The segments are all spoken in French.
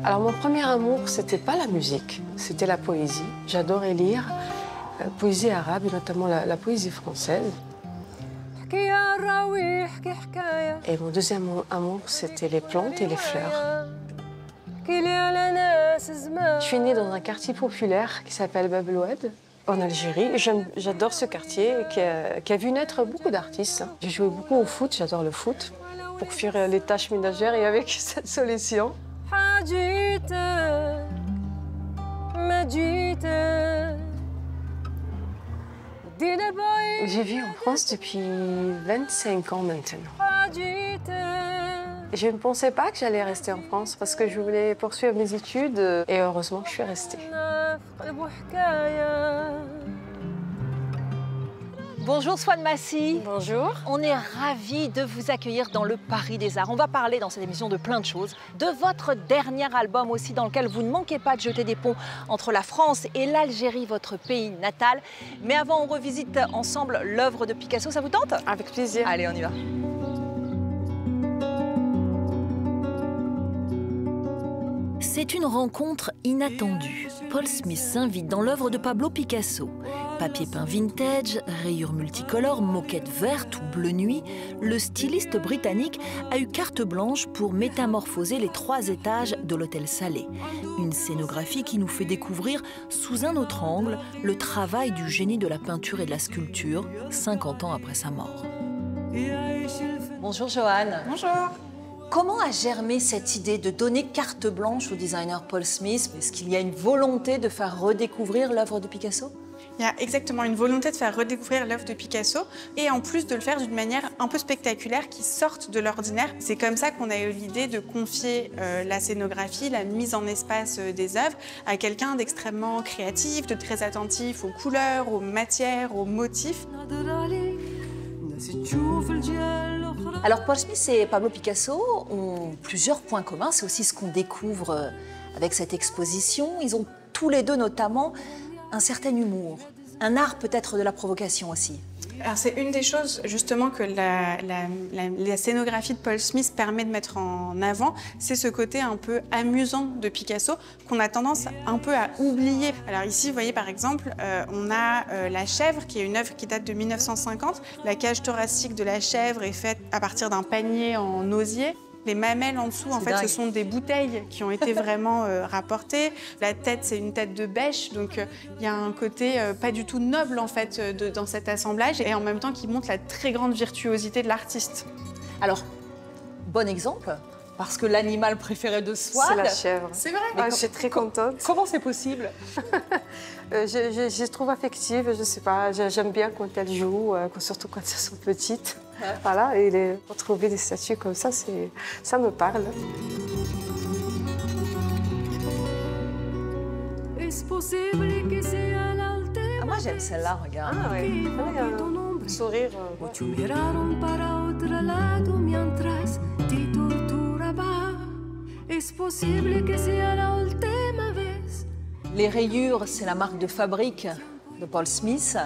Alors mon premier amour, c'était pas la musique, c'était la poésie. J'adorais lire poésie arabe et notamment la poésie française. Et mon deuxième amour, c'était les plantes et les fleurs. Je suis née dans un quartier populaire qui s'appelle Bab El Oued, en Algérie. J'adore ce quartier qui a vu naître beaucoup d'artistes. J'ai joué beaucoup au foot, j'adore le foot, pour fuir les tâches ménagères et avec cette solution. J'ai vécu en France depuis 25 ans maintenant. Je ne pensais pas que j'allais rester en France parce que je voulais poursuivre mes études et heureusement que je suis restée. Bonjour Swan Massy. Bonjour. On est ravis de vous accueillir dans le Paris des Arts. On va parler dans cette émission de plein de choses, de votre dernier album aussi dans lequel vous ne manquez pas de jeter des ponts entre la France et l'Algérie, votre pays natal. Mais avant, on revisite ensemble l'œuvre de Picasso. Ça vous tente? Avec plaisir. Allez, on y va. C'est une rencontre inattendue. Paul Smith s'invite dans l'œuvre de Pablo Picasso. Papier peint vintage, rayures multicolores, moquettes vertes ou bleu nuit, le styliste britannique a eu carte blanche pour métamorphoser les 3 étages de l'Hôtel Salé. Une scénographie qui nous fait découvrir sous un autre angle le travail du génie de la peinture et de la sculpture, 50 ans après sa mort. Bonjour Joanne. Bonjour. Comment a germé cette idée de donner carte blanche au designer Paul Smith? Est-ce qu'il y a une volonté de faire redécouvrir l'œuvre de Picasso? Il y a exactement une volonté de faire redécouvrir l'œuvre de Picasso et en plus de le faire d'une manière un peu spectaculaire qui sorte de l'ordinaire. C'est comme ça qu'on a eu l'idée de confier la scénographie, la mise en espace des œuvres à quelqu'un d'extrêmement créatif, de très attentif aux couleurs, aux matières, aux motifs. Alors Paul Smith et Pablo Picasso ont plusieurs points communs, c'est aussi ce qu'on découvre avec cette exposition. Ils ont tous les deux notamment un certain humour, un art peut-être de la provocation aussi. Alors c'est une des choses justement que la scénographie de Paul Smith permet de mettre en avant, c'est ce côté un peu amusant de Picasso qu'on a tendance un peu à oublier. Alors ici, vous voyez par exemple, on a La Chèvre, qui est une œuvre qui date de 1950. La cage thoracique de la chèvre est faite à partir d'un panier en osier. Les mamelles en dessous, en fait, ce sont des bouteilles qui ont été vraiment rapportées. La tête, c'est une tête de bêche, donc il y a un côté pas du tout noble, en fait, dans cet assemblage, et en même temps qui montre la très grande virtuosité de l'artiste. Alors, bon exemple, parce que l'animal préféré de Swan... C'est la chèvre. C'est vrai. Je suis très contente. Comment c'est possible? Je trouve affective, je sais pas, j'aime bien quand elles jouent, surtout quand elles sont petites. Ouais. Voilà, et retrouver des statues comme ça, ça me parle. Ah, moi j'aime celle-là, regarde. Ah oui, un sourire. Les rayures, c'est la marque de fabrique de Paul Smith.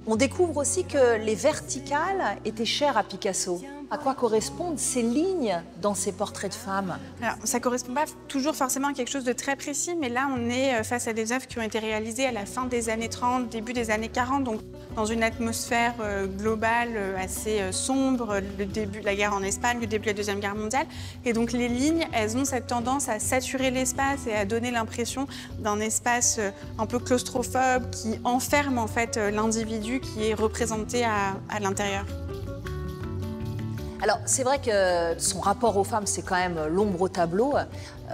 On découvre aussi que les verticales étaient chères à Picasso. À quoi correspondent ces lignes dans ces portraits de femmes? Alors, ça ne correspond pas toujours forcément à quelque chose de très précis, mais là, on est face à des œuvres qui ont été réalisées à la fin des années 30, début des années 40, donc dans une atmosphère globale assez sombre, le début de la guerre en Espagne, le début de la Deuxième Guerre mondiale. Et donc, les lignes, elles ont cette tendance à saturer l'espace et à donner l'impression d'un espace un peu claustrophobe qui enferme en fait l'individu qui est représenté à l'intérieur. Alors, c'est vrai que son rapport aux femmes, c'est quand même l'ombre au tableau.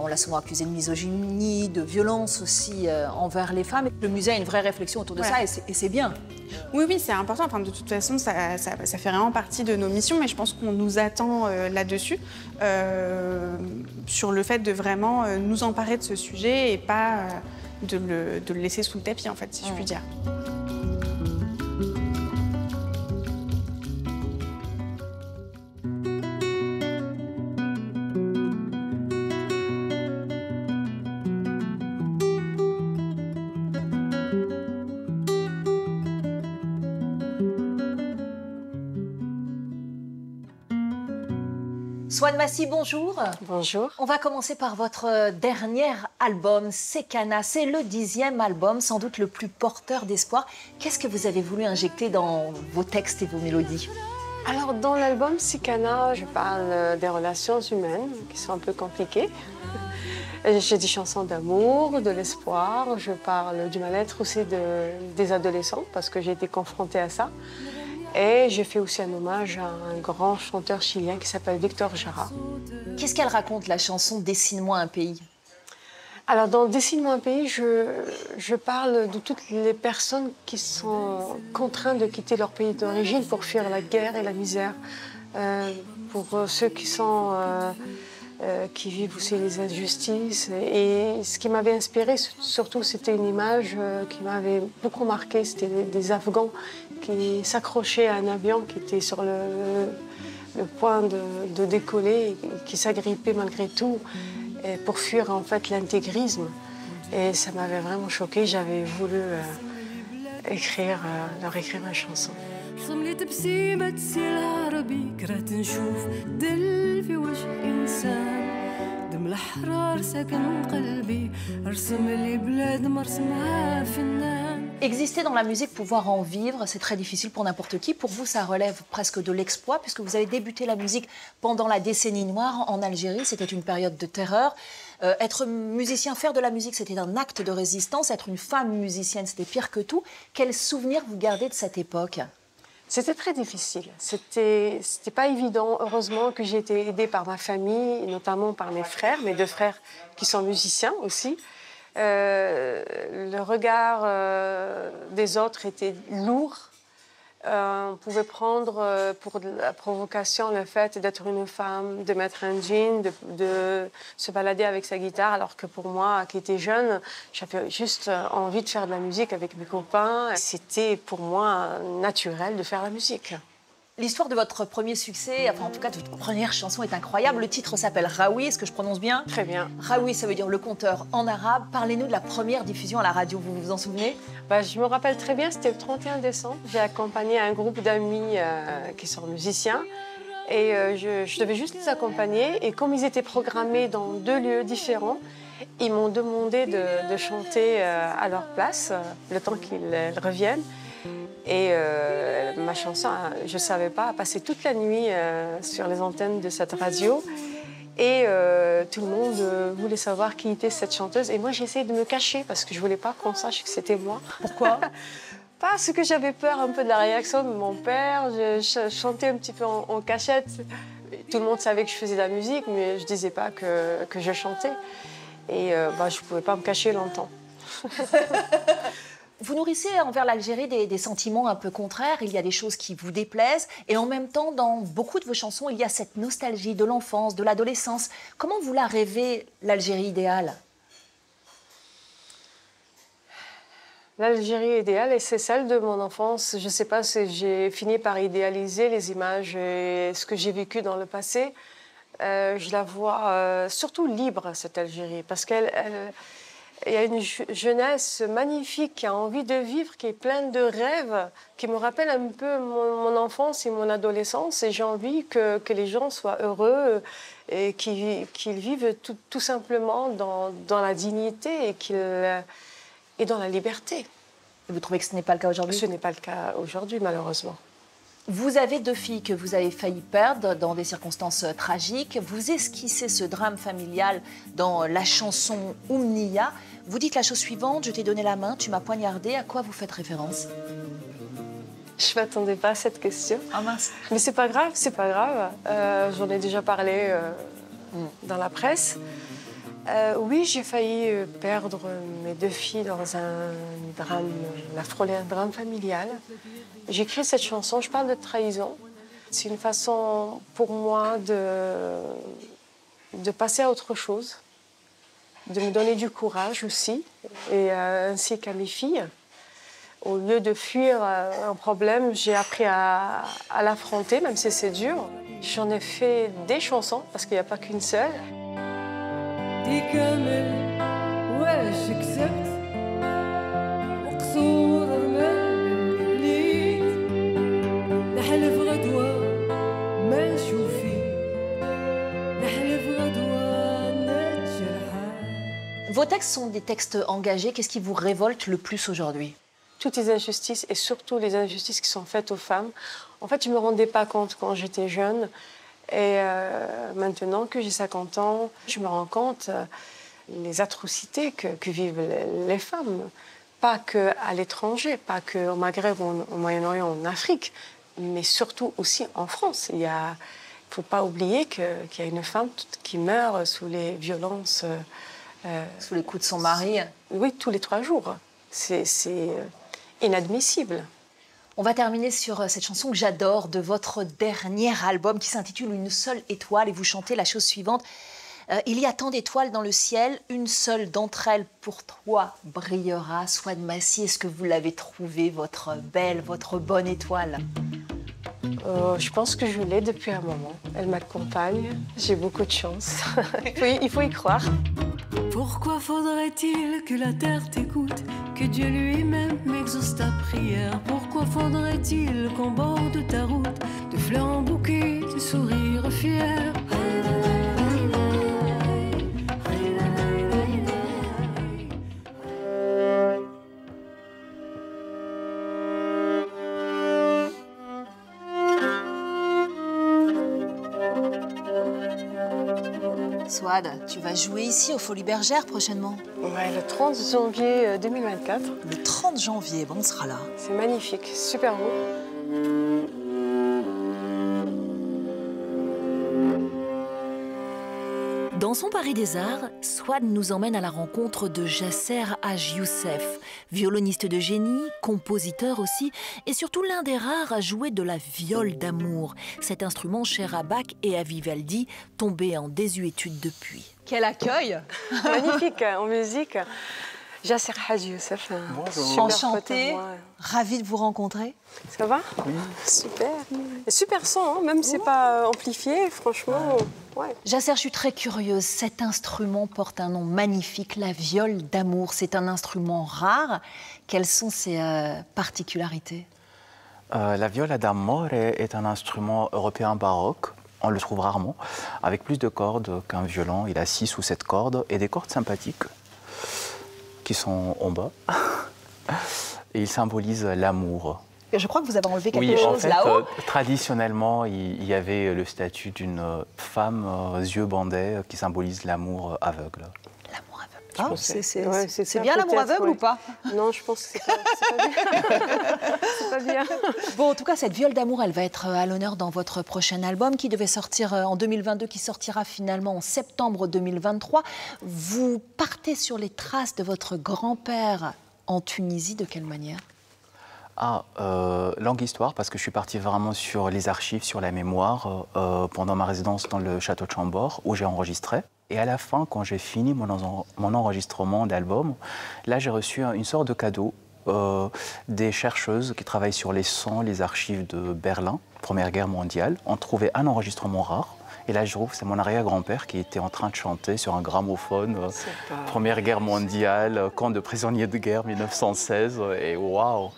On l'a souvent accusé de misogynie, de violence aussi envers les femmes. Le musée a une vraie réflexion autour de ça et c'est bien. Oui, oui, c'est important. Enfin, de toute façon, ça fait vraiment partie de nos missions, mais je pense qu'on nous attend là-dessus, sur le fait de vraiment nous emparer de ce sujet et pas de le laisser sous le tapis, en fait, si je puis dire. Swan Massy, bonjour. Bonjour. On va commencer par votre dernier album, Sekana. C'est le 10e album, sans doute le plus porteur d'espoir. Qu'est-ce que vous avez voulu injecter dans vos textes et vos mélodies? Alors, dans l'album Sekana, je parle des relations humaines qui sont un peu compliquées. J'ai des chansons d'amour, de l'espoir. Je parle du mal-être aussi des adolescents parce que j'ai été confrontée à ça. Et j'ai fait aussi un hommage à un grand chanteur chilien qui s'appelle Victor Jara. Qu'est-ce qu'elle raconte, la chanson « Dessine-moi un pays » ? Alors, dans Dessine-moi un pays, je parle de toutes les personnes qui sont contraintes de quitter leur pays d'origine pour fuir la guerre et la misère. Pour ceux qui vivent aussi les injustices. Et ce qui m'avait inspiré, surtout, c'était une image qui m'avait beaucoup marqué. C'était des Afghans qui s'accrochaient à un avion qui était sur le point de décoller, et qui s'agrippaient malgré tout pour fuir en fait l'intégrisme. Et ça m'avait vraiment choquée. J'avais voulu leur écrire une chanson. Exister dans la musique, pouvoir en vivre, c'est très difficile pour n'importe qui. Pour vous, ça relève presque de l'exploit, puisque vous avez débuté la musique pendant la décennie noire en Algérie. C'était une période de terreur. Être musicien, faire de la musique, c'était un acte de résistance. Être une femme musicienne, c'était pire que tout. Quels souvenirs vous gardez de cette époque ? C'était très difficile. C'était pas évident. Heureusement que j'ai été aidée par ma famille, et notamment par mes frères, mes 2 frères qui sont musiciens aussi. Le regard des autres était lourd. On pouvait prendre pour de la provocation le fait d'être une femme, de mettre un jean, de se balader avec sa guitare, alors que pour moi, qui était jeune, j'avais juste envie de faire de la musique avec mes copains. C'était pour moi naturel de faire la musique. L'histoire de votre premier succès, enfin en tout cas de votre première chanson est incroyable. Le titre s'appelle Raoui, est-ce que je prononce bien? Très bien. Raoui, ça veut dire le conteur en arabe. Parlez-nous de la première diffusion à la radio, vous vous en souvenez? Je me rappelle très bien, c'était le 31 décembre. J'ai accompagné un groupe d'amis qui sont musiciens et je devais juste les accompagner. Et comme ils étaient programmés dans 2 lieux différents, ils m'ont demandé de chanter à leur place, le temps qu'ils reviennent. Et ma chanson, je ne savais pas, a passé toute la nuit sur les antennes de cette radio. Et tout le monde voulait savoir qui était cette chanteuse. Et moi, j'ai essayé de me cacher parce que je ne voulais pas qu'on sache que c'était moi. Pourquoi? Parce que j'avais peur un peu de la réaction de mon père. Je chantais un petit peu en cachette. Tout le monde savait que je faisais de la musique, mais je ne disais pas que je chantais. Et je ne pouvais pas me cacher longtemps. Vous nourrissez envers l'Algérie des sentiments un peu contraires, il y a des choses qui vous déplaisent, et en même temps, dans beaucoup de vos chansons, il y a cette nostalgie de l'enfance, de l'adolescence. Comment vous la rêvez, l'Algérie idéale? L'Algérie idéale, et c'est celle de mon enfance. Je ne sais pas si j'ai fini par idéaliser les images et ce que j'ai vécu dans le passé. Je la vois surtout libre, cette Algérie, parce qu'elle... Il y a une jeunesse magnifique qui a envie de vivre, qui est pleine de rêves, qui me rappelle un peu mon enfance et mon adolescence. Et j'ai envie que les gens soient heureux et qu'ils vivent tout simplement dans la dignité et dans la liberté. Et vous trouvez que ce n'est pas le cas aujourd'hui? Ce n'est pas le cas aujourd'hui, malheureusement. Vous avez 2 filles que vous avez failli perdre dans des circonstances tragiques. Vous esquissez ce drame familial dans la chanson Oumnia. Vous dites la chose suivante: je t'ai donné la main, tu m'as poignardé. À quoi vous faites référence? Je ne m'attendais pas à cette question. Ah mince. Mais c'est pas grave, c'est pas grave. J'en ai déjà parlé dans la presse. Oui, j'ai failli perdre mes 2 filles dans un drame, un drame familial. J'ai écrit cette chanson, je parle de trahison. C'est une façon pour moi de passer à autre chose, de me donner du courage aussi, et ainsi qu'à mes filles. Au lieu de fuir un problème, j'ai appris à l'affronter, même si c'est dur. J'en ai fait des chansons, parce qu'il n'y a pas qu'une seule. Vos textes sont des textes engagés. Qu'est-ce qui vous révolte le plus aujourd'hui? Toutes les injustices, et surtout les injustices qui sont faites aux femmes. En fait, je ne me rendais pas compte quand j'étais jeune. Et maintenant que j'ai 50 ans, je me rends compte les atrocités que vivent les femmes. Pas qu'à l'étranger, pas qu'au Maghreb, au Moyen-Orient, en Afrique, mais surtout aussi en France. Il ne faut pas oublier qu'il y a une femme qui meurt sous les violences. Sous les coups de son mari. Oui, tous les 3 jours. C'est inadmissible. On va terminer sur cette chanson que j'adore de votre dernier album qui s'intitule Une seule étoile et vous chantez la chose suivante. Il y a tant d'étoiles dans le ciel, une seule d'entre elles pour toi brillera. Swad Massi, est-ce que vous l'avez trouvée, votre belle, votre bonne étoile? Je pense que je l'ai depuis un moment. Elle m'accompagne, j'ai beaucoup de chance. Il faut y croire. Pourquoi faudrait-il que la terre t'écoute, que Dieu lui-même exauce ta prière? Pourquoi faudrait-il qu'en bord de ta route, de fleurs en bouquet, de sourires fiers? Swad, tu vas jouer ici aux Folies Bergères prochainement. Ouais, le 30 janvier 2024. Le 30 janvier, bon, on sera là. C'est magnifique, super beau. Dans son Paris des Arts, Swad nous emmène à la rencontre de Jasser Haj Youssef, violoniste de génie, compositeur aussi, et surtout l'un des rares à jouer de la viole d'amour, cet instrument cher à Bach et à Vivaldi, tombé en désuétude depuis. Quel accueil! Magnifique, en musique. Jasser Haj Youssef. Bonjour. Enchantée, ravie de vous rencontrer. Ça va? Oui. Super. Et super son, hein, même si c'est pas amplifié, franchement. Ouais. Jasser, je suis très curieuse. Cet instrument porte un nom magnifique, la viole d'amour. C'est un instrument rare. Quelles sont ses particularités? La viola d'amore est un instrument européen baroque. On le trouve rarement, avec plus de cordes qu'un violon. Il a 6 ou 7 cordes et des cordes sympathiques qui sont en bas. Et il symbolise l'amour. Je crois que vous avez enlevé quelque chose chose là-haut. Traditionnellement, il y avait le statut d'une femme yeux bandés qui symbolise l'amour aveugle. L'amour aveugle. C'est bien l'amour aveugle ou pas? Non, je pense que c'est pas bien. C'est pas bien. Bon, en tout cas, cette viole d'amour, elle va être à l'honneur dans votre prochain album qui devait sortir en 2022, qui sortira finalement en septembre 2023. Vous partez sur les traces de votre grand-père en Tunisie, de quelle manière? Longue histoire, parce que je suis parti vraiment sur les archives, sur la mémoire, pendant ma résidence dans le château de Chambord, où j'ai enregistré. Et à la fin, quand j'ai fini mon enregistrement d'album, là, j'ai reçu une sorte de cadeau des chercheuses qui travaillent sur les sons, les archives de Berlin, Première Guerre mondiale, ont trouvé un enregistrement rare. Et là, je trouve que c'est mon arrière-grand-père qui était en train de chanter sur un gramophone, Première Guerre mondiale, camp de prisonniers de guerre 1916, et waouh!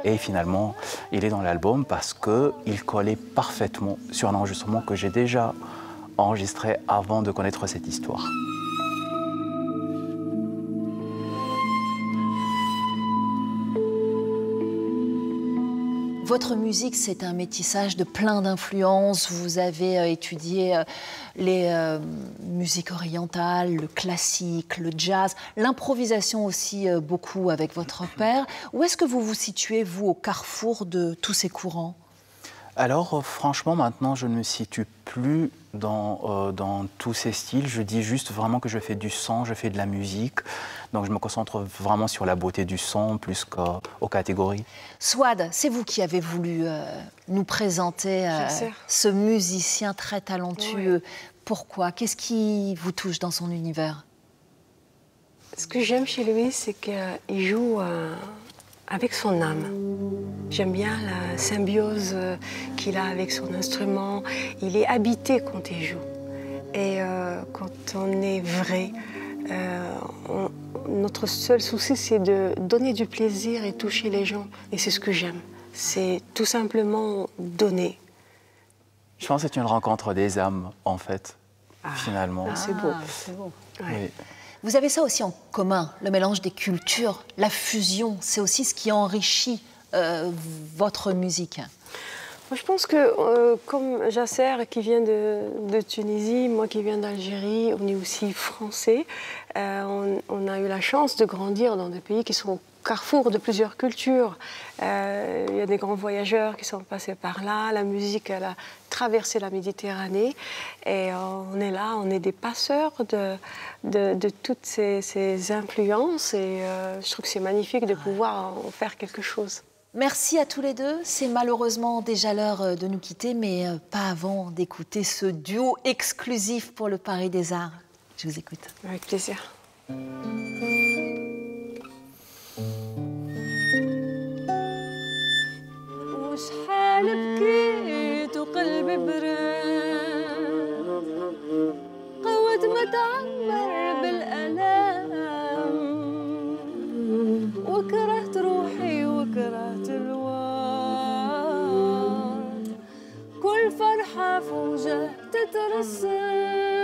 Et finalement, il est dans l'album parce qu'il collait parfaitement sur un enregistrement que j'ai déjà enregistré avant de connaître cette histoire. Votre musique, c'est un métissage de plein d'influences. Vous avez étudié les musiques orientales, le classique, le jazz, l'improvisation aussi beaucoup avec votre père. Où est-ce que vous vous situez, vous, au carrefour de tous ces courants? Alors, franchement, maintenant, je ne me situe plus dans tous ces styles. Je dis juste vraiment que je fais du son, je fais de la musique. Donc, je me concentre vraiment sur la beauté du son plus qu'aux catégories. Souad, c'est vous qui avez voulu nous présenter ce musicien très talentueux. Oui. Pourquoi? Qu'est-ce qui vous touche dans son univers? Ce que j'aime chez lui, c'est qu'il joue avec son âme. J'aime bien la symbiose qu'il a avec son instrument. Il est habité quand il joue. Et quand on est vrai, notre seul souci, c'est de donner du plaisir et toucher les gens. Et c'est ce que j'aime. C'est tout simplement donner. Je pense que c'est une rencontre des âmes, en fait, finalement. C'est beau. C'est beau. Ouais. Oui. Vous avez ça aussi en commun, le mélange des cultures, la fusion. C'est aussi ce qui enrichit votre musique. Moi, je pense que, comme Jasser, qui vient de Tunisie, moi qui viens d'Algérie, on est aussi français. On a eu la chance de grandir dans des pays qui sont au carrefour de plusieurs cultures. Il y a des grands voyageurs qui sont passés par là. La musique, elle a traversé la Méditerranée. Et on est là, on est des passeurs de toutes ces influences. Et je trouve que c'est magnifique de pouvoir en faire quelque chose. Merci à tous les deux. C'est malheureusement déjà l'heure de nous quitter, mais pas avant d'écouter ce duo exclusif pour le Paris des Arts. Je vous écoute. Avec plaisir. وكرهت روحي وكرهت الواد كل فرحة فوجة تترسم